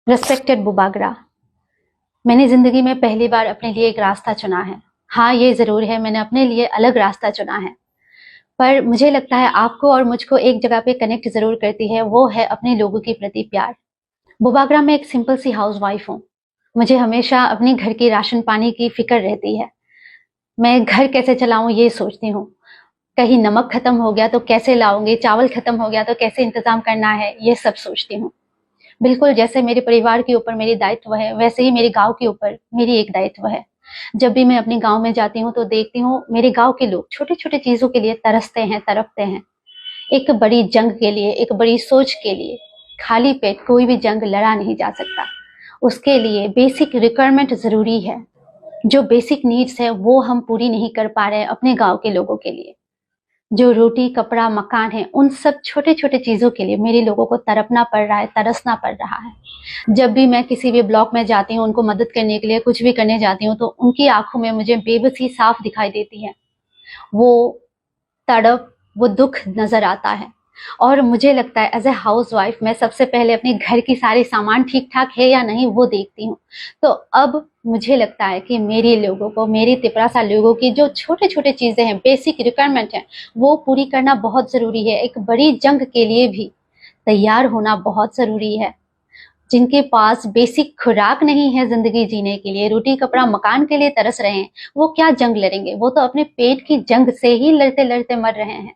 Respected Bubagra, मैंने जिंदगी में पहली बार अपने लिए एक रास्ता चुना है। हाँ, ये जरूर है, मैंने अपने लिए अलग रास्ता चुना है, पर मुझे लगता है आपको और मुझको एक जगह पे कनेक्ट जरूर करती है, वो है अपने लोगों के प्रति प्यार। बुबागरा में एक सिंपल सी हाउस वाइफ हूँ। मुझे हमेशा अपने घर की राशन पानी की फिक्र रहती है। मैं घर कैसे चलाऊं ये सोचती हूँ। कहीं नमक खत्म हो गया तो कैसे लाऊंगी, चावल खत्म हो गया तो कैसे इंतजाम करना है, ये सब सोचती हूँ। बिल्कुल जैसे मेरे परिवार के ऊपर मेरी दायित्व है, वैसे ही मेरे गांव के ऊपर मेरी एक दायित्व है। जब भी मैं अपने गांव में जाती हूँ तो देखती हूँ मेरे गांव के लोग छोटे छोटे चीजों के लिए तरसते हैं, तड़पते हैं। एक बड़ी जंग के लिए, एक बड़ी सोच के लिए खाली पेट कोई भी जंग लड़ा नहीं जा सकता। उसके लिए बेसिक रिक्वायरमेंट जरूरी है। जो बेसिक नीड्स है वो हम पूरी नहीं कर पा रहे हैं अपने गांव के लोगों के लिए। जो रोटी, कपड़ा, मकान है, उन सब छोटे छोटे चीजों के लिए मेरे लोगों को तड़पना पड़ रहा है, तरसना पड़ रहा है। जब भी मैं किसी भी ब्लॉक में जाती हूँ उनको मदद करने के लिए, कुछ भी करने जाती हूँ, तो उनकी आंखों में मुझे बेबसी साफ दिखाई देती है। वो तड़प, वो दुख नजर आता है। और मुझे लगता है एज ए हाउस वाइफ मैं सबसे पहले अपने घर की सारे सामान ठीक ठाक है या नहीं वो देखती हूँ। तो अब मुझे लगता है कि मेरे लोगों को, मेरी तिपरासा लोगों की जो छोटे छोटे चीजें हैं, बेसिक रिक्वायरमेंट है, वो पूरी करना बहुत जरूरी है। एक बड़ी जंग के लिए भी तैयार होना बहुत जरूरी है। जिनके पास बेसिक खुराक नहीं है जिंदगी जीने के लिए, रोटी कपड़ा मकान के लिए तरस रहे हैं, वो क्या जंग लड़ेंगे? वो तो अपने पेट की जंग से ही लड़ते लड़ते मर रहे हैं।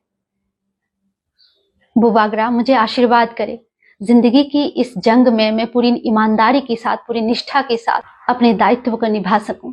बुबागरा मुझे आशीर्वाद करे, जिंदगी की इस जंग में मैं पूरी ईमानदारी के साथ, पूरी निष्ठा के साथ अपने दायित्व को निभा सकूं।